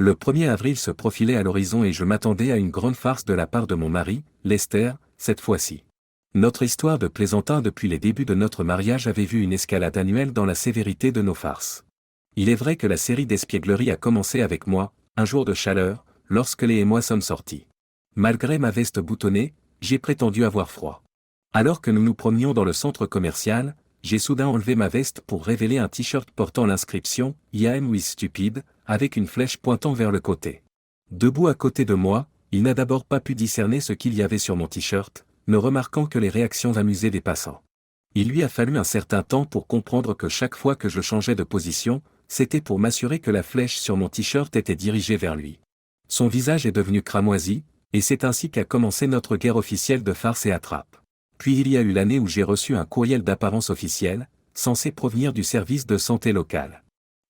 Le 1er avril se profilait à l'horizon et je m'attendais à une grande farce de la part de mon mari, Lester, cette fois-ci. Notre histoire de plaisantin depuis les débuts de notre mariage avait vu une escalade annuelle dans la sévérité de nos farces. Il est vrai que la série d'espiègleries a commencé avec moi, un jour de chaleur, lorsque Lé et moi sommes sortis. Malgré ma veste boutonnée, j'ai prétendu avoir froid. Alors que nous nous promenions dans le centre commercial, j'ai soudain enlevé ma veste pour révéler un t-shirt portant l'inscription « I am with stupid » avec une flèche pointant vers le côté. Debout à côté de moi, il n'a d'abord pas pu discerner ce qu'il y avait sur mon t-shirt, ne remarquant que les réactions amusées des passants. Il lui a fallu un certain temps pour comprendre que chaque fois que je changeais de position, c'était pour m'assurer que la flèche sur mon t-shirt était dirigée vers lui. Son visage est devenu cramoisi, et c'est ainsi qu'a commencé notre guerre officielle de farce et attrape. Puis il y a eu l'année où j'ai reçu un courriel d'apparence officielle, censé provenir du service de santé local.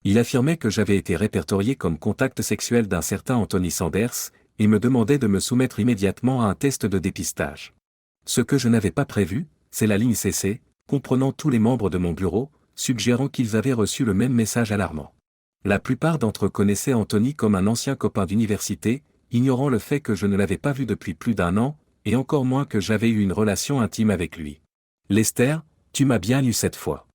Il affirmait que j'avais été répertorié comme contact sexuel d'un certain Anthony Sanders, et me demandait de me soumettre immédiatement à un test de dépistage. Ce que je n'avais pas prévu, c'est la ligne CC, comprenant tous les membres de mon bureau, suggérant qu'ils avaient reçu le même message alarmant. La plupart d'entre eux connaissaient Anthony comme un ancien copain d'université, ignorant le fait que je ne l'avais pas vu depuis plus d'1 an, et encore moins que j'avais eu une relation intime avec lui. Lester, tu m'as bien eu cette fois.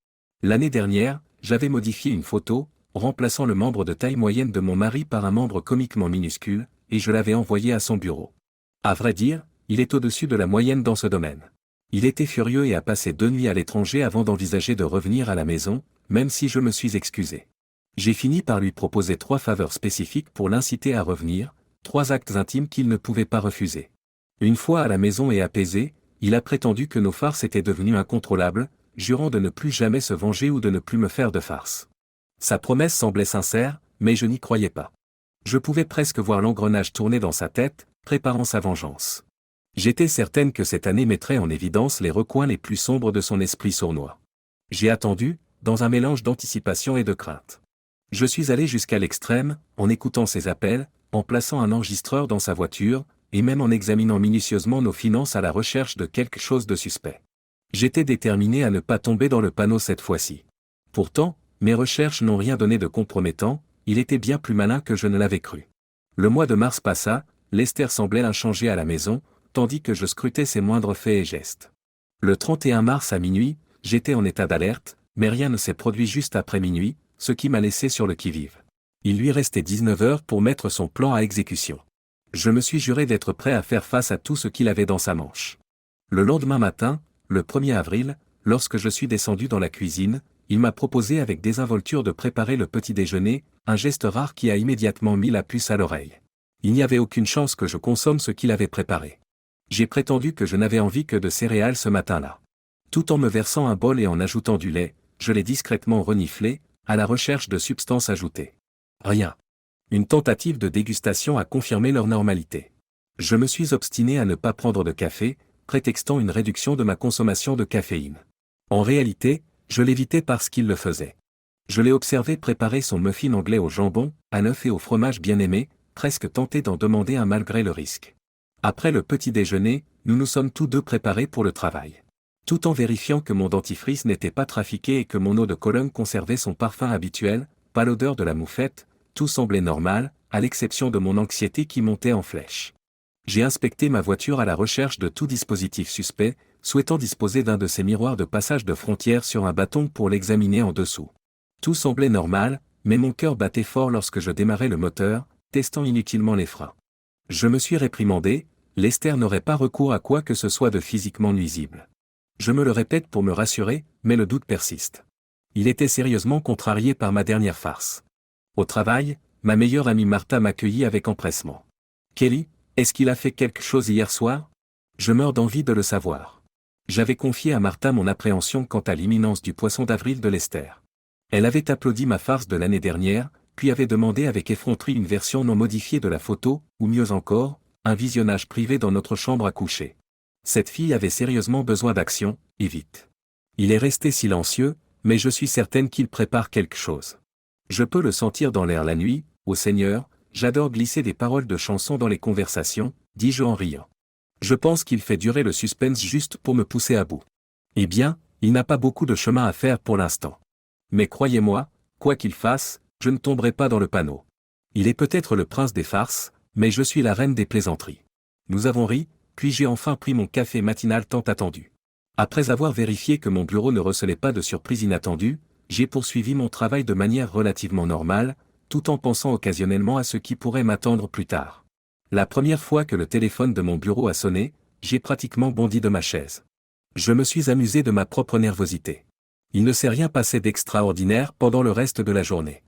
L'année dernière, j'avais modifié une photo, remplaçant le membre de taille moyenne de mon mari par un membre comiquement minuscule, et je l'avais envoyé à son bureau. À vrai dire, il est au-dessus de la moyenne dans ce domaine. Il était furieux et a passé 2 nuits à l'étranger avant d'envisager de revenir à la maison, même si je me suis excusé. J'ai fini par lui proposer 3 faveurs spécifiques pour l'inciter à revenir, 3 actes intimes qu'il ne pouvait pas refuser. Une fois à la maison et apaisé, il a prétendu que nos farces étaient devenues incontrôlables, jurant de ne plus jamais se venger ou de ne plus me faire de farce. Sa promesse semblait sincère, mais je n'y croyais pas. Je pouvais presque voir l'engrenage tourner dans sa tête, préparant sa vengeance. J'étais certaine que cette année mettrait en évidence les recoins les plus sombres de son esprit sournois. J'ai attendu, dans un mélange d'anticipation et de crainte. Je suis allé jusqu'à l'extrême, en écoutant ses appels, en plaçant un enregistreur dans sa voiture, et même en examinant minutieusement nos finances à la recherche de quelque chose de suspect. J'étais déterminé à ne pas tomber dans le panneau cette fois-ci. Pourtant, mes recherches n'ont rien donné de compromettant, il était bien plus malin que je ne l'avais cru. Le mois de mars passa, Lester semblait inchangé à la maison, tandis que je scrutais ses moindres faits et gestes. Le 31 mars à minuit, j'étais en état d'alerte, mais rien ne s'est produit juste après minuit, ce qui m'a laissé sur le qui-vive. Il lui restait 19 heures pour mettre son plan à exécution. Je me suis juré d'être prêt à faire face à tout ce qu'il avait dans sa manche. Le lendemain matin, le 1er avril, lorsque je suis descendu dans la cuisine, il m'a proposé avec désinvolture de préparer le petit déjeuner, un geste rare qui a immédiatement mis la puce à l'oreille. Il n'y avait aucune chance que je consomme ce qu'il avait préparé. J'ai prétendu que je n'avais envie que de céréales ce matin-là. Tout en me versant un bol et en ajoutant du lait, je l'ai discrètement reniflé, à la recherche de substances ajoutées. Rien. Une tentative de dégustation a confirmé leur normalité. Je me suis obstiné à ne pas prendre de café, prétextant une réduction de ma consommation de caféine. En réalité, je l'évitais parce qu'il le faisait. Je l'ai observé préparer son muffin anglais au jambon, à l'œuf et au fromage bien-aimé, presque tenté d'en demander un malgré le risque. Après le petit déjeuner, nous nous sommes tous deux préparés pour le travail. Tout en vérifiant que mon dentifrice n'était pas trafiqué et que mon eau de Cologne conservait son parfum habituel, pas l'odeur de la moufette, tout semblait normal, à l'exception de mon anxiété qui montait en flèche. J'ai inspecté ma voiture à la recherche de tout dispositif suspect, souhaitant disposer d'un de ces miroirs de passage de frontière sur un bâton pour l'examiner en dessous. Tout semblait normal, mais mon cœur battait fort lorsque je démarrais le moteur, testant inutilement les freins. Je me suis réprimandé, Lester n'aurait pas recours à quoi que ce soit de physiquement nuisible. Je me le répète pour me rassurer, mais le doute persiste. Il était sérieusement contrarié par ma dernière farce. Au travail, ma meilleure amie Martha m'accueillit avec empressement. « Kelly, est-ce qu'il a fait quelque chose hier soir ? Je meurs d'envie de le savoir. » J'avais confié à Martha mon appréhension quant à l'imminence du poisson d'avril de Lester. Elle avait applaudi ma farce de l'année dernière, puis avait demandé avec effronterie une version non modifiée de la photo, ou mieux encore, un visionnage privé dans notre chambre à coucher. Cette fille avait sérieusement besoin d'action, et vite. Il est resté silencieux, mais je suis certaine qu'il prépare quelque chose. Je peux le sentir dans l'air la nuit, ô Seigneur, j'adore glisser des paroles de chansons dans les conversations, dis-je en riant. Je pense qu'il fait durer le suspense juste pour me pousser à bout. Eh bien, il n'a pas beaucoup de chemin à faire pour l'instant. Mais croyez-moi, quoi qu'il fasse, je ne tomberai pas dans le panneau. Il est peut-être le prince des farces, mais je suis la reine des plaisanteries. Nous avons ri, puis j'ai enfin pris mon café matinal tant attendu. Après avoir vérifié que mon bureau ne recelait pas de surprises inattendues, j'ai poursuivi mon travail de manière relativement normale, tout en pensant occasionnellement à ce qui pourrait m'attendre plus tard. La première fois que le téléphone de mon bureau a sonné, j'ai pratiquement bondi de ma chaise. Je me suis amusé de ma propre nervosité. Il ne s'est rien passé d'extraordinaire pendant le reste de la journée.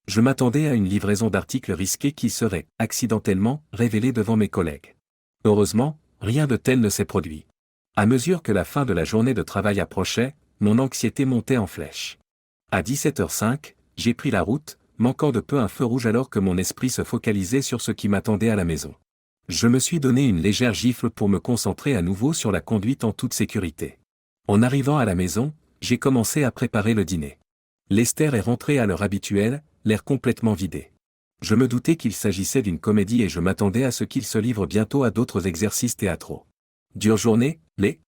Je m'attendais à une livraison d'articles risqués qui serait, accidentellement, révélée devant mes collègues. Heureusement, rien de tel ne s'est produit. À mesure que la fin de la journée de travail approchait, mon anxiété montait en flèche. À 17h05, j'ai pris la route, manquant de peu un feu rouge alors que mon esprit se focalisait sur ce qui m'attendait à la maison. Je me suis donné une légère gifle pour me concentrer à nouveau sur la conduite en toute sécurité. En arrivant à la maison, j'ai commencé à préparer le dîner. Lester est rentré à l'heure habituelle, l'air complètement vidé. Je me doutais qu'il s'agissait d'une comédie et je m'attendais à ce qu'il se livre bientôt à d'autres exercices théâtraux. Dure journée, les.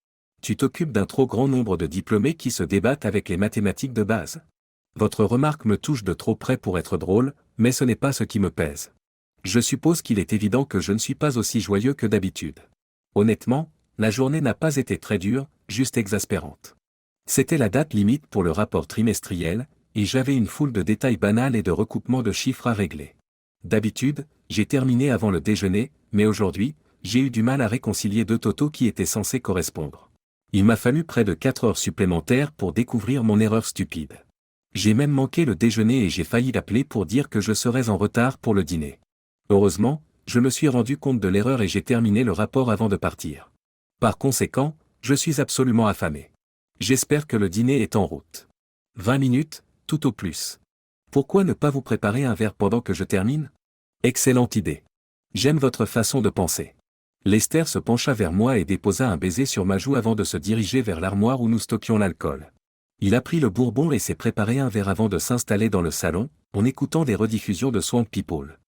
Tu t'occupes d'un trop grand nombre de diplômés qui se débattent avec les mathématiques de base. Votre remarque me touche de trop près pour être drôle, mais ce n'est pas ce qui me pèse. Je suppose qu'il est évident que je ne suis pas aussi joyeux que d'habitude. Honnêtement, la journée n'a pas été très dure, juste exaspérante. C'était la date limite pour le rapport trimestriel, et j'avais une foule de détails banals et de recoupements de chiffres à régler. D'habitude, j'ai terminé avant le déjeuner, mais aujourd'hui, j'ai eu du mal à réconcilier deux totaux qui étaient censés correspondre. Il m'a fallu près de 4 heures supplémentaires pour découvrir mon erreur stupide. J'ai même manqué le déjeuner et j'ai failli l'appeler pour dire que je serais en retard pour le dîner. Heureusement, je me suis rendu compte de l'erreur et j'ai terminé le rapport avant de partir. Par conséquent, je suis absolument affamé. J'espère que le dîner est en route. 20 minutes, tout au plus. Pourquoi ne pas vous préparer un verre pendant que je termine? Excellente idée. J'aime votre façon de penser. Lester se pencha vers moi et déposa un baiser sur ma joue avant de se diriger vers l'armoire où nous stockions l'alcool. Il a pris le bourbon et s'est préparé un verre avant de s'installer dans le salon, en écoutant des rediffusions de Swamp People.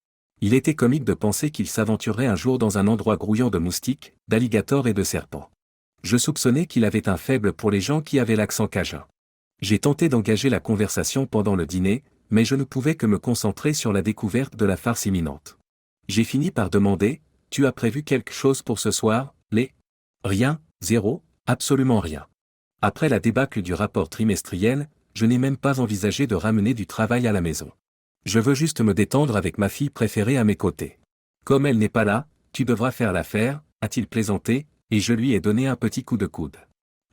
Il était comique de penser qu'il s'aventurerait un jour dans un endroit grouillant de moustiques, d'alligators et de serpents. Je soupçonnais qu'il avait un faible pour les gens qui avaient l'accent cajun. J'ai tenté d'engager la conversation pendant le dîner, mais je ne pouvais que me concentrer sur la découverte de la farce imminente. J'ai fini par demander, « Tu as prévu quelque chose pour ce soir, les ?» Rien, zéro, absolument rien. Après la débâcle du rapport trimestriel, je n'ai même pas envisagé de ramener du travail à la maison. Je veux juste me détendre avec ma fille préférée à mes côtés. Comme elle n'est pas là, tu devras faire l'affaire, a-t-il plaisanté, et je lui ai donné un petit coup de coude.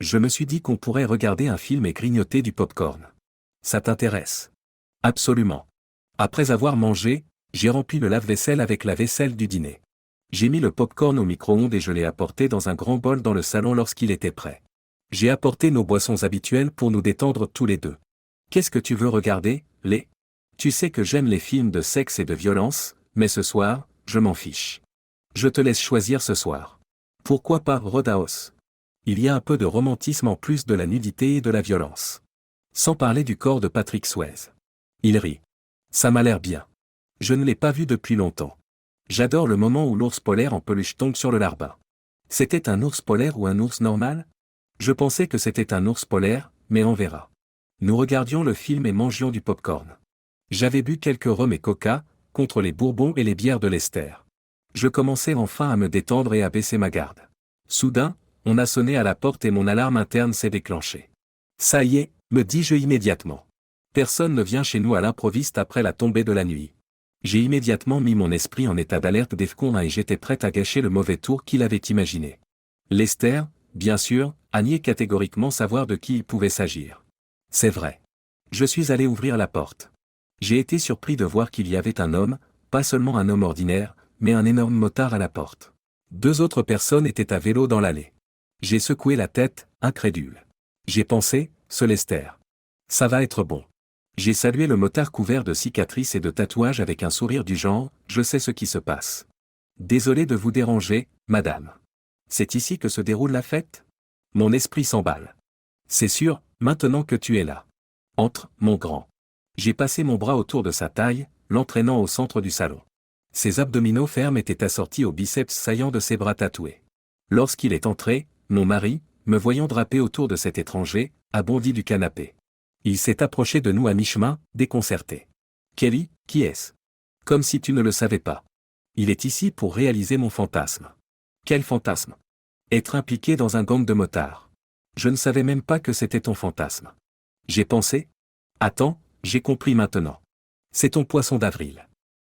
Je me suis dit qu'on pourrait regarder un film et grignoter du popcorn. Ça t'intéresse? Absolument. Après avoir mangé, j'ai rempli le lave-vaisselle avec la vaisselle du dîner. J'ai mis le popcorn au micro-ondes et je l'ai apporté dans un grand bol dans le salon lorsqu'il était prêt. J'ai apporté nos boissons habituelles pour nous détendre tous les deux. Qu'est-ce que tu veux regarder, les? Tu sais que j'aime les films de sexe et de violence, mais ce soir, je m'en fiche. Je te laisse choisir ce soir. Pourquoi pas Roadhouse? Il y a un peu de romantisme en plus de la nudité et de la violence. Sans parler du corps de Patrick Swayze. Il rit. Ça m'a l'air bien. Je ne l'ai pas vu depuis longtemps. J'adore le moment où l'ours polaire en peluche tombe sur le larbin. C'était un ours polaire ou un ours normal? Je pensais que c'était un ours polaire, mais on verra. Nous regardions le film et mangions du popcorn. J'avais bu quelques rhums et coca, contre les bourbons et les bières de Lester. Je commençais enfin à me détendre et à baisser ma garde. Soudain, on a sonné à la porte et mon alarme interne s'est déclenchée. Ça y est, me dis-je immédiatement. Personne ne vient chez nous à l'improviste après la tombée de la nuit. J'ai immédiatement mis mon esprit en état d'alerte DEFCON 1 et j'étais prêt à gâcher le mauvais tour qu'il avait imaginé. Lester, bien sûr, a nié catégoriquement savoir de qui il pouvait s'agir. C'est vrai. Je suis allé ouvrir la porte. J'ai été surpris de voir qu'il y avait un homme, pas seulement un homme ordinaire, mais un énorme motard à la porte. 2 autres personnes étaient à vélo dans l'allée. J'ai secoué la tête, incrédule. J'ai pensé, ce Lester. Ça va être bon. J'ai salué le motard couvert de cicatrices et de tatouages avec un sourire du genre, je sais ce qui se passe. Désolé de vous déranger, madame. C'est ici que se déroule la fête? Mon esprit s'emballe. C'est sûr, maintenant que tu es là. Entre, mon grand. J'ai passé mon bras autour de sa taille, l'entraînant au centre du salon. Ses abdominaux fermes étaient assortis aux biceps saillants de ses bras tatoués. Lorsqu'il est entré, mon mari, me voyant drapé autour de cet étranger, a bondi du canapé. Il s'est approché de nous à mi-chemin, déconcerté. Kelly, qui est-ce? Comme si tu ne le savais pas. Il est ici pour réaliser mon fantasme. Quel fantasme? Être impliqué dans un gang de motards. Je ne savais même pas que c'était ton fantasme. J'ai pensé. Attends, j'ai compris maintenant. C'est ton poisson d'avril.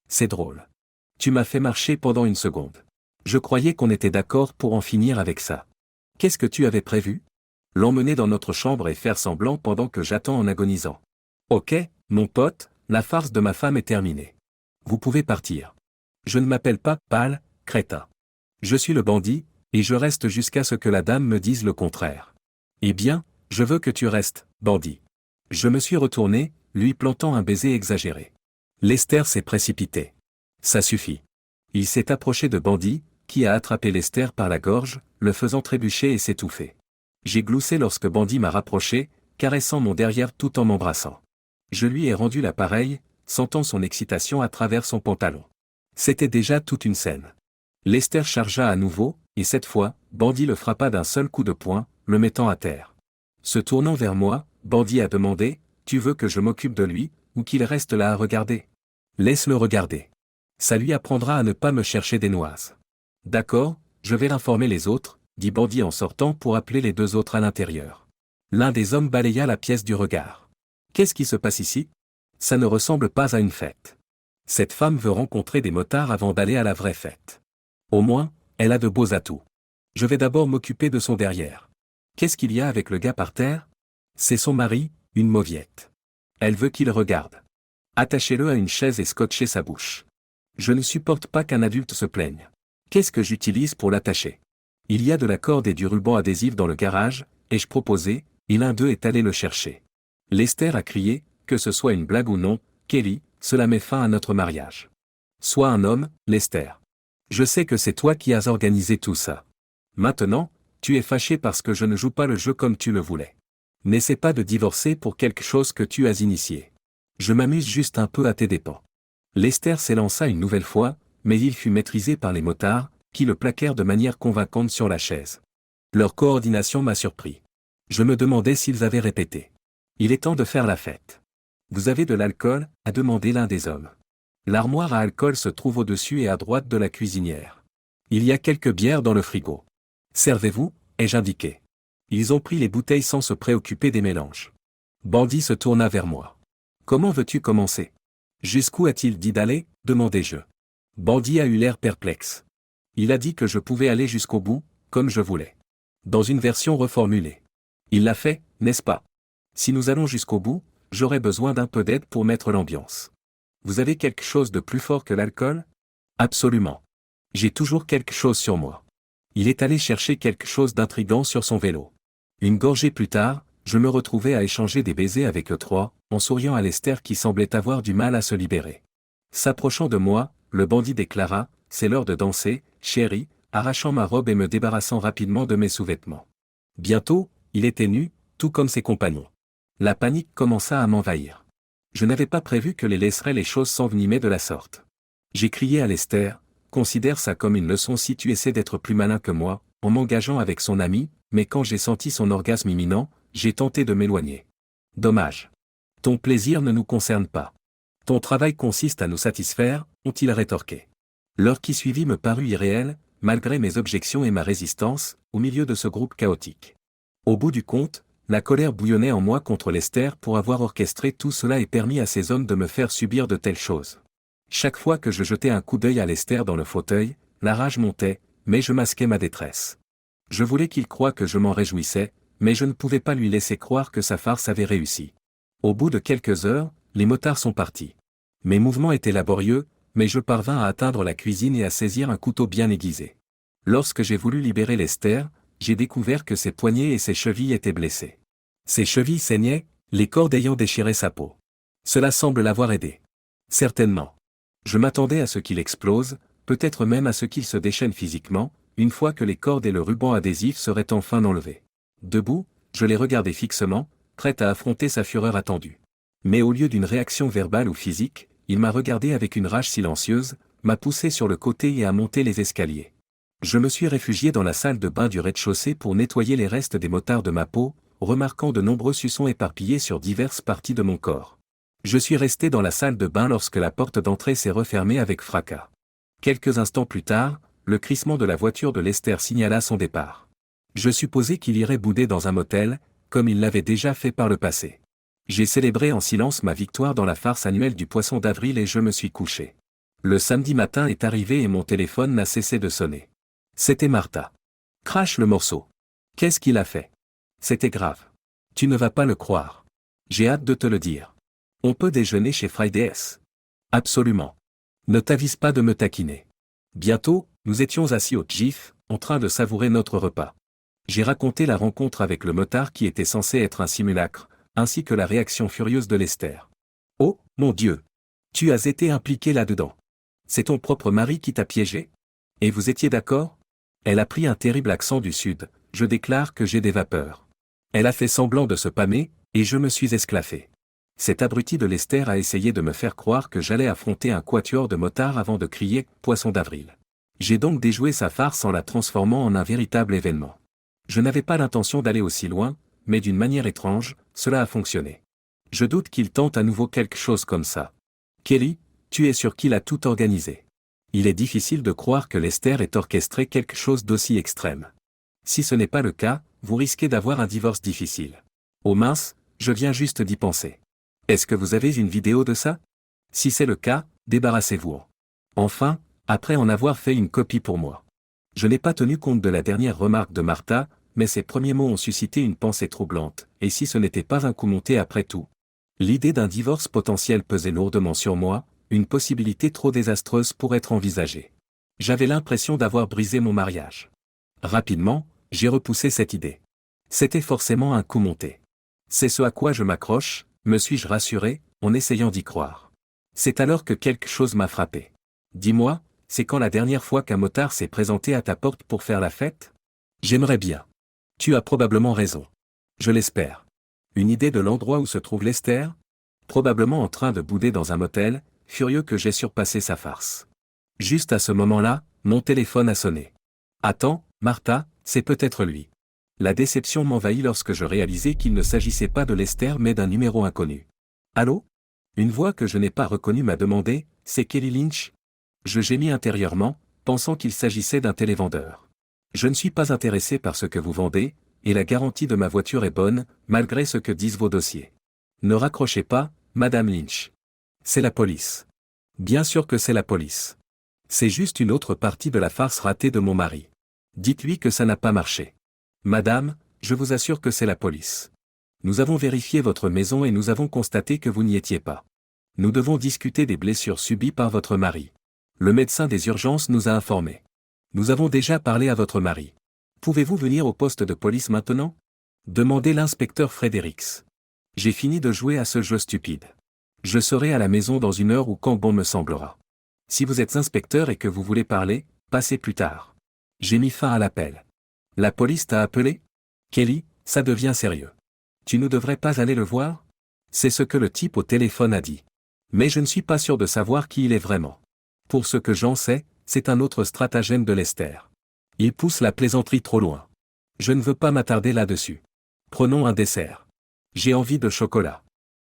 C'est drôle. Tu m'as fait marcher pendant une seconde. Je croyais qu'on était d'accord pour en finir avec ça. Qu'est-ce que tu avais prévu? L'emmener dans notre chambre et faire semblant pendant que j'attends en agonisant. Ok, mon pote, la farce de ma femme est terminée. Vous pouvez partir. Je ne m'appelle pas Pâle, crétin. Je suis le bandit, et je reste jusqu'à ce que la dame me dise le contraire. Eh bien, je veux que tu restes, bandit. Je me suis retourné, lui plantant un baiser exagéré. Lester s'est précipité. Ça suffit. Il s'est approché de Bandit, qui a attrapé Lester par la gorge, le faisant trébucher et s'étouffer. J'ai gloussé lorsque Bandit m'a rapproché, caressant mon derrière tout en m'embrassant. Je lui ai rendu l'appareil, sentant son excitation à travers son pantalon. C'était déjà toute une scène. Lester chargea à nouveau, et cette fois, Bandit le frappa d'un seul coup de poing, le mettant à terre. Se tournant vers moi, Bandit a demandé, « Tu veux que je m'occupe de lui, ou qu'il reste là à regarder? Laisse-le regarder. Ça lui apprendra à ne pas me chercher des noises. » D'accord, je vais informer les autres, dit Bandit en sortant pour appeler les deux autres à l'intérieur. L'un des hommes balaya la pièce du regard. Qu'est-ce qui se passe ici? Ça ne ressemble pas à une fête. Cette femme veut rencontrer des motards avant d'aller à la vraie fête. Au moins, elle a de beaux atouts. Je vais d'abord m'occuper de son derrière. Qu'est-ce qu'il y a avec le gars par terre? C'est son mari, une mauviette. Elle veut qu'il regarde. Attachez-le à une chaise et scotchez sa bouche. Je ne supporte pas qu'un adulte se plaigne. Qu'est-ce que j'utilise pour l'attacher? Il y a de la corde et du ruban adhésif dans le garage, ai-je proposé, et l'un d'eux est allé le chercher. Lester a crié, que ce soit une blague ou non, Kelly, cela met fin à notre mariage. Sois un homme, Lester. Je sais que c'est toi qui as organisé tout ça. Maintenant, tu es fâché parce que je ne joue pas le jeu comme tu le voulais. N'essaie pas de divorcer pour quelque chose que tu as initié. Je m'amuse juste un peu à tes dépens. Lester s'élança une nouvelle fois, mais il fut maîtrisé par les motards, qui le plaquèrent de manière convaincante sur la chaise. Leur coordination m'a surpris. Je me demandais s'ils avaient répété. Il est temps de faire la fête. Vous avez de l'alcool? A demandé l'un des hommes. L'armoire à alcool se trouve au-dessus et à droite de la cuisinière. Il y a quelques bières dans le frigo. Servez-vous, ai-je indiqué. Ils ont pris les bouteilles sans se préoccuper des mélanges. Bandit se tourna vers moi. Comment veux-tu commencer? Jusqu'où a-t-il dit d'aller? Demandai-je. Bandit a eu l'air perplexe. Il a dit que je pouvais aller jusqu'au bout, comme je voulais. Dans une version reformulée. Il l'a fait, n'est-ce pas? Si nous allons jusqu'au bout, j'aurai besoin d'un peu d'aide pour mettre l'ambiance. Vous avez quelque chose de plus fort que l'alcool? Absolument. J'ai toujours quelque chose sur moi. Il est allé chercher quelque chose d'intrigant sur son vélo. Une gorgée plus tard, je me retrouvais à échanger des baisers avec eux trois, en souriant à Lester qui semblait avoir du mal à se libérer. S'approchant de moi, le bandit déclara, « C'est l'heure de danser, chérie », arrachant ma robe et me débarrassant rapidement de mes sous-vêtements. Bientôt, il était nu, tout comme ses compagnons. La panique commença à m'envahir. Je n'avais pas prévu que laisserait les choses s'envenimer de la sorte. J'ai crié à Lester, « Considère ça comme une leçon si tu essaies d'être plus malin que moi », en m'engageant avec son ami, mais quand j'ai senti son orgasme imminent, j'ai tenté de m'éloigner. Dommage. Ton plaisir ne nous concerne pas. Ton travail consiste à nous satisfaire, ont-ils rétorqué. L'heure qui suivit me parut irréelle, malgré mes objections et ma résistance, au milieu de ce groupe chaotique. Au bout du compte, la colère bouillonnait en moi contre Lester pour avoir orchestré tout cela et permis à ces hommes de me faire subir de telles choses. Chaque fois que je jetais un coup d'œil à Lester dans le fauteuil, la rage montait, mais je masquais ma détresse. Je voulais qu'il croie que je m'en réjouissais, mais je ne pouvais pas lui laisser croire que sa farce avait réussi. Au bout de quelques heures, les motards sont partis. Mes mouvements étaient laborieux, mais je parvins à atteindre la cuisine et à saisir un couteau bien aiguisé. Lorsque j'ai voulu libérer Lester, j'ai découvert que ses poignets et ses chevilles étaient blessés. Ses chevilles saignaient, les cordes ayant déchiré sa peau. Cela semble l'avoir aidé. Certainement. Je m'attendais à ce qu'il explose, peut-être même à ce qu'il se déchaîne physiquement, une fois que les cordes et le ruban adhésif seraient enfin enlevés. Debout, je l'ai regardé fixement, prêt à affronter sa fureur attendue. Mais au lieu d'une réaction verbale ou physique, il m'a regardé avec une rage silencieuse, m'a poussé sur le côté et a monté les escaliers. Je me suis réfugié dans la salle de bain du rez-de-chaussée pour nettoyer les restes des motards de ma peau, remarquant de nombreux suçons éparpillés sur diverses parties de mon corps. Je suis resté dans la salle de bain lorsque la porte d'entrée s'est refermée avec fracas. Quelques instants plus tard, le crissement de la voiture de Lester signala son départ. Je supposais qu'il irait bouder dans un motel, comme il l'avait déjà fait par le passé. J'ai célébré en silence ma victoire dans la farce annuelle du poisson d'avril et je me suis couché. Le samedi matin est arrivé et mon téléphone n'a cessé de sonner. C'était Martha. Crache le morceau. Qu'est-ce qu'il a fait? C'était grave. Tu ne vas pas le croire. J'ai hâte de te le dire. On peut déjeuner chez Fridays. Absolument. Ne t'avise pas de me taquiner. Bientôt, nous étions assis au GIF, en train de savourer notre repas. J'ai raconté la rencontre avec le motard qui était censé être un simulacre, ainsi que la réaction furieuse de Lester. Oh, mon Dieu! Tu as été impliqué là-dedans. C'est ton propre mari qui t'a piégé? Et vous étiez d'accord? Elle a pris un terrible accent du Sud, je déclare que j'ai des vapeurs. Elle a fait semblant de se pâmer, et je me suis esclaffé. Cet abruti de Lester a essayé de me faire croire que j'allais affronter un quatuor de motards avant de crier « Poisson d'avril ». J'ai donc déjoué sa farce en la transformant en un véritable événement. Je n'avais pas l'intention d'aller aussi loin, mais d'une manière étrange, cela a fonctionné. Je doute qu'il tente à nouveau quelque chose comme ça. Kelly, tu es sûr qu'il a tout organisé. Il est difficile de croire que Lester ait orchestré quelque chose d'aussi extrême. Si ce n'est pas le cas, vous risquez d'avoir un divorce difficile. Oh mince, je viens juste d'y penser. Est-ce que vous avez une vidéo de ça? Si c'est le cas, débarrassez-vous-en. Enfin, après en avoir fait une copie pour moi. Je n'ai pas tenu compte de la dernière remarque de Martha, mais ses premiers mots ont suscité une pensée troublante, et si ce n'était pas un coup monté après tout? L'idée d'un divorce potentiel pesait lourdement sur moi, une possibilité trop désastreuse pour être envisagée. J'avais l'impression d'avoir brisé mon mariage. Rapidement, j'ai repoussé cette idée. C'était forcément un coup monté. C'est ce à quoi je m'accroche, me suis-je rassuré, en essayant d'y croire. C'est alors que quelque chose m'a frappé. Dis-moi, c'est quand la dernière fois qu'un motard s'est présenté à ta porte pour faire la fête? J'aimerais bien. Tu as probablement raison. Je l'espère. Une idée de l'endroit où se trouve Lester? Probablement en train de bouder dans un motel, furieux que j'ai surpassé sa farce. Juste à ce moment-là, mon téléphone a sonné. Attends, Martha, c'est peut-être lui. La déception m'envahit lorsque je réalisai qu'il ne s'agissait pas de Lester mais d'un numéro inconnu. Allô? Une voix que je n'ai pas reconnue m'a demandé, c'est Kelly Lynch? Je gémis intérieurement, pensant qu'il s'agissait d'un télévendeur. Je ne suis pas intéressé par ce que vous vendez, et la garantie de ma voiture est bonne, malgré ce que disent vos dossiers. Ne raccrochez pas, Madame Lynch. C'est la police. Bien sûr que c'est la police. C'est juste une autre partie de la farce ratée de mon mari. Dites-lui que ça n'a pas marché. Madame, je vous assure que c'est la police. Nous avons vérifié votre maison et nous avons constaté que vous n'y étiez pas. Nous devons discuter des blessures subies par votre mari. Le médecin des urgences nous a informés. Nous avons déjà parlé à votre mari. Pouvez-vous venir au poste de police maintenant? Demandez l'inspecteur Fredericks. J'ai fini de jouer à ce jeu stupide. Je serai à la maison dans 1 heure ou quand bon me semblera. Si vous êtes inspecteur et que vous voulez parler, passez plus tard. J'ai mis fin à l'appel. La police t'a appelé? Kelly, ça devient sérieux. Tu ne devrais pas aller le voir? C'est ce que le type au téléphone a dit. Mais je ne suis pas sûr de savoir qui il est vraiment. Pour ce que j'en sais, c'est un autre stratagème de Lester. Il pousse la plaisanterie trop loin. Je ne veux pas m'attarder là-dessus. Prenons un dessert. J'ai envie de chocolat.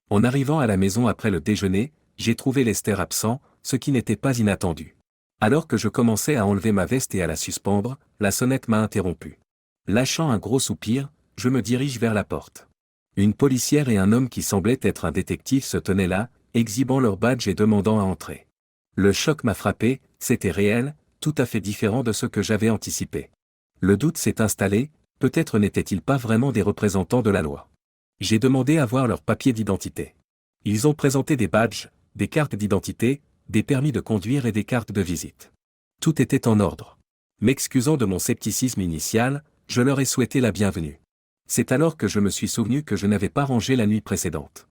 En arrivant à la maison après le déjeuner, j'ai trouvé Lester absent, ce qui n'était pas inattendu. Alors que je commençais à enlever ma veste et à la suspendre, la sonnette m'a interrompu. Lâchant un gros soupir, je me dirige vers la porte. Une policière et un homme qui semblait être un détective se tenaient là, exhibant leur badge et demandant à entrer. Le choc m'a frappé, c'était réel, tout à fait différent de ce que j'avais anticipé. Le doute s'est installé, peut-être n'étaient-ils pas vraiment des représentants de la loi. J'ai demandé à voir leurs papiers d'identité. Ils ont présenté des badges, des cartes d'identité, des permis de conduire et des cartes de visite. Tout était en ordre. M'excusant de mon scepticisme initial, je leur ai souhaité la bienvenue. C'est alors que je me suis souvenu que je n'avais pas rangé la nuit précédente.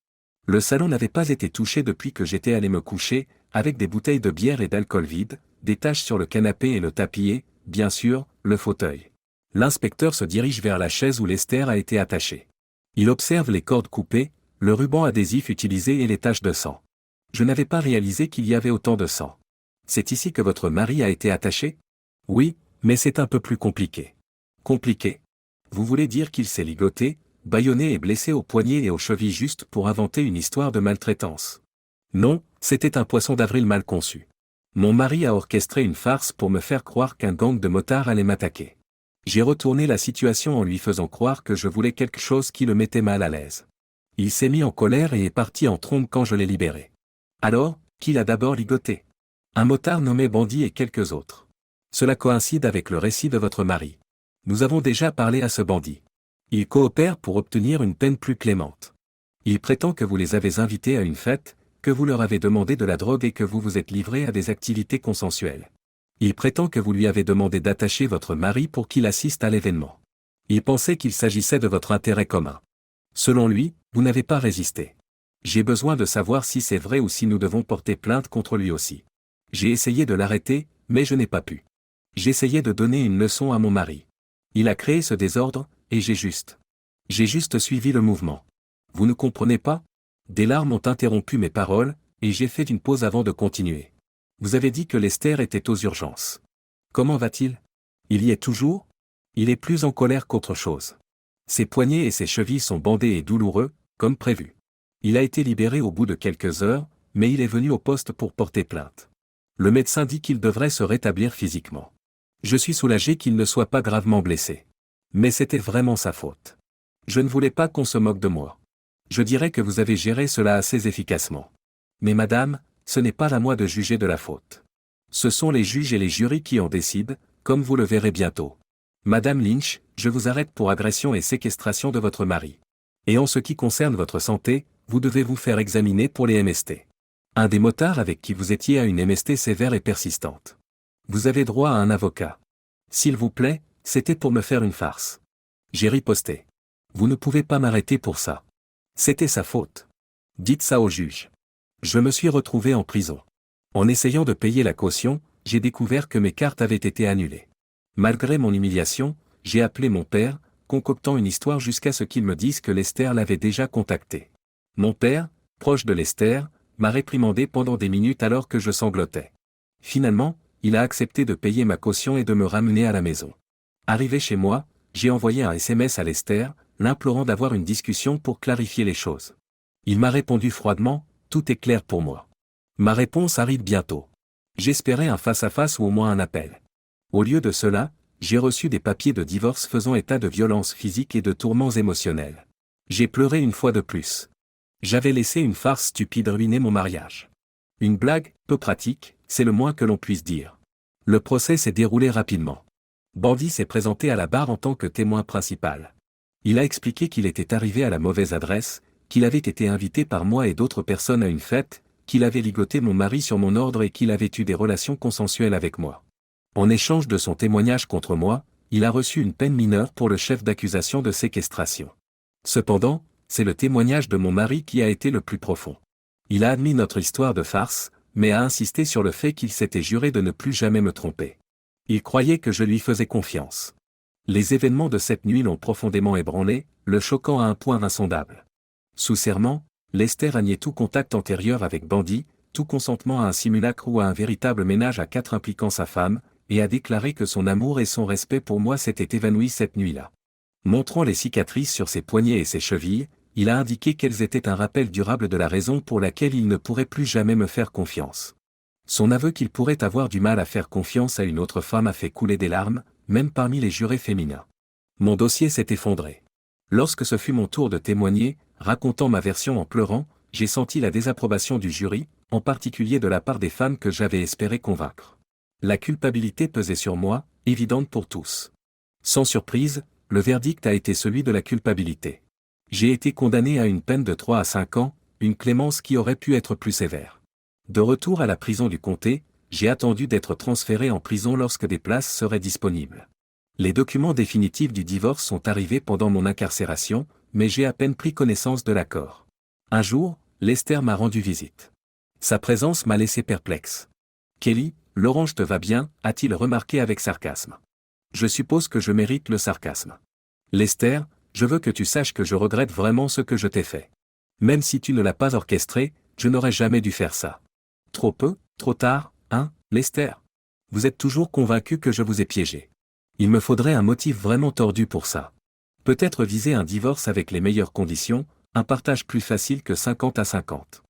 Le salon n'avait pas été touché depuis que j'étais allé me coucher, avec des bouteilles de bière et d'alcool vide, des taches sur le canapé et le tapis et, bien sûr, le fauteuil. L'inspecteur se dirige vers la chaise où Lester a été attaché. Il observe les cordes coupées, le ruban adhésif utilisé et les taches de sang. Je n'avais pas réalisé qu'il y avait autant de sang. C'est ici que votre mari a été attaché? Oui, mais c'est un peu plus compliqué. Compliqué? Vous voulez dire qu'il s'est ligoté, bâillonné et blessé aux poignets et aux chevilles juste pour inventer une histoire de maltraitance. Non, c'était un poisson d'avril mal conçu. Mon mari a orchestré une farce pour me faire croire qu'un gang de motards allait m'attaquer. J'ai retourné la situation en lui faisant croire que je voulais quelque chose qui le mettait mal à l'aise. Il s'est mis en colère et est parti en trombe quand je l'ai libéré. Alors, qui l'a d'abord ligoté? Un motard nommé Bandit et quelques autres. Cela coïncide avec le récit de votre mari. Nous avons déjà parlé à ce bandit. Il coopère pour obtenir une peine plus clémente. Il prétend que vous les avez invités à une fête, que vous leur avez demandé de la drogue et que vous vous êtes livrés à des activités consensuelles. Il prétend que vous lui avez demandé d'attacher votre mari pour qu'il assiste à l'événement. Il pensait qu'il s'agissait de votre intérêt commun. Selon lui, vous n'avez pas résisté. J'ai besoin de savoir si c'est vrai ou si nous devons porter plainte contre lui aussi. J'ai essayé de l'arrêter, mais je n'ai pas pu. J'essayais de donner une leçon à mon mari. Il a créé ce désordre, et j'ai juste suivi le mouvement. Vous ne comprenez pas? Des larmes ont interrompu mes paroles, et j'ai fait une pause avant de continuer. Vous avez dit que Lester était aux urgences. Comment va-t-il? Il y est toujours? Il est plus en colère qu'autre chose. Ses poignets et ses chevilles sont bandés et douloureux, comme prévu. Il a été libéré au bout de quelques heures, mais il est venu au poste pour porter plainte. Le médecin dit qu'il devrait se rétablir physiquement. Je suis soulagé qu'il ne soit pas gravement blessé. Mais c'était vraiment sa faute. Je ne voulais pas qu'on se moque de moi. Je dirais que vous avez géré cela assez efficacement. Mais madame, ce n'est pas à moi de juger de la faute. Ce sont les juges et les jurys qui en décident, comme vous le verrez bientôt. Madame Lynch, je vous arrête pour agression et séquestration de votre mari. Et en ce qui concerne votre santé, vous devez vous faire examiner pour les MST. Un des motards avec qui vous étiez a une MST sévère et persistante. Vous avez droit à un avocat. S'il vous plaît, c'était pour me faire une farce. J'ai riposté. Vous ne pouvez pas m'arrêter pour ça. C'était sa faute. Dites ça au juge. Je me suis retrouvé en prison. En essayant de payer la caution, j'ai découvert que mes cartes avaient été annulées. Malgré mon humiliation, j'ai appelé mon père, concoctant une histoire jusqu'à ce qu'il me dise que Lester l'avait déjà contacté. Mon père, proche de Lester, m'a réprimandé pendant des minutes alors que je sanglotais. Finalement, il a accepté de payer ma caution et de me ramener à la maison. Arrivé chez moi, j'ai envoyé un SMS à Lester, l'implorant d'avoir une discussion pour clarifier les choses. Il m'a répondu froidement, « Tout est clair pour moi. » Ma réponse arrive bientôt. J'espérais un face-à-face ou au moins un appel. Au lieu de cela, j'ai reçu des papiers de divorce faisant état de violences physiques et de tourments émotionnels. J'ai pleuré une fois de plus. J'avais laissé une farce stupide ruiner mon mariage. Une blague, peu pratique, c'est le moins que l'on puisse dire. Le procès s'est déroulé rapidement. Bandit s'est présenté à la barre en tant que témoin principal. Il a expliqué qu'il était arrivé à la mauvaise adresse, qu'il avait été invité par moi et d'autres personnes à une fête, qu'il avait ligoté mon mari sur mon ordre et qu'il avait eu des relations consensuelles avec moi. En échange de son témoignage contre moi, il a reçu une peine mineure pour le chef d'accusation de séquestration. Cependant, c'est le témoignage de mon mari qui a été le plus profond. Il a admis notre histoire de farce, mais a insisté sur le fait qu'il s'était juré de ne plus jamais me tromper. Il croyait que je lui faisais confiance. Les événements de cette nuit l'ont profondément ébranlé, le choquant à un point insondable. Sous serment, Lester a nié tout contact antérieur avec Bandit, tout consentement à un simulacre ou à un véritable ménage à quatre impliquant sa femme, et a déclaré que son amour et son respect pour moi s'étaient évanouis cette nuit-là. Montrant les cicatrices sur ses poignets et ses chevilles, il a indiqué qu'elles étaient un rappel durable de la raison pour laquelle il ne pourrait plus jamais me faire confiance. Son aveu qu'il pourrait avoir du mal à faire confiance à une autre femme a fait couler des larmes, même parmi les jurés féminins. Mon dossier s'est effondré. Lorsque ce fut mon tour de témoigner, racontant ma version en pleurant, j'ai senti la désapprobation du jury, en particulier de la part des femmes que j'avais espéré convaincre. La culpabilité pesait sur moi, évidente pour tous. Sans surprise, le verdict a été celui de la culpabilité. J'ai été condamné à une peine de 3 à 5 ans, une clémence qui aurait pu être plus sévère. De retour à la prison du comté, j'ai attendu d'être transféré en prison lorsque des places seraient disponibles. Les documents définitifs du divorce sont arrivés pendant mon incarcération, mais j'ai à peine pris connaissance de l'accord. Un jour, Lester m'a rendu visite. Sa présence m'a laissé perplexe. « Kelly, l'orange te va bien » a-t-il remarqué avec sarcasme. Je suppose que je mérite le sarcasme. « Lester, je veux que tu saches que je regrette vraiment ce que je t'ai fait. Même si tu ne l'as pas orchestré, je n'aurais jamais dû faire ça. Trop peu, trop tard, hein, Lester? Vous êtes toujours convaincu que je vous ai piégé. Il me faudrait un motif vraiment tordu pour ça. Peut-être viser un divorce avec les meilleures conditions, un partage plus facile que 50 à 50.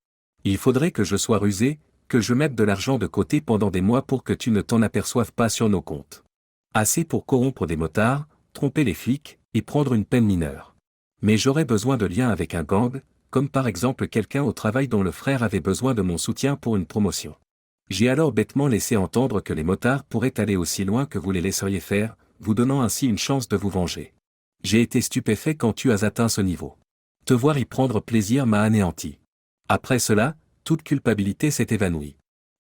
Il faudrait que je sois rusé, que je mette de l'argent de côté pendant des mois pour que tu ne t'en aperçoives pas sur nos comptes. Assez pour corrompre des motards, tromper les flics, et prendre une peine mineure. Mais j'aurais besoin de liens avec un gang, comme par exemple quelqu'un au travail dont le frère avait besoin de mon soutien pour une promotion. J'ai alors bêtement laissé entendre que les motards pourraient aller aussi loin que vous les laisseriez faire, vous donnant ainsi une chance de vous venger. J'ai été stupéfait quand tu as atteint ce niveau. Te voir y prendre plaisir m'a anéanti. Après cela, toute culpabilité s'est évanouie.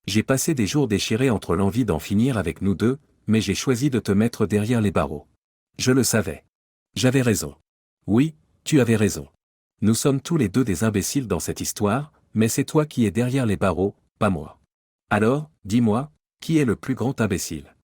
J'ai passé des jours déchirés entre l'envie d'en finir avec nous deux, mais j'ai choisi de te mettre derrière les barreaux. Je le savais. J'avais raison. Oui, tu avais raison. Nous sommes tous les deux des imbéciles dans cette histoire, mais c'est toi qui es derrière les barreaux, pas moi. Alors, dis-moi, qui est le plus grand imbécile ?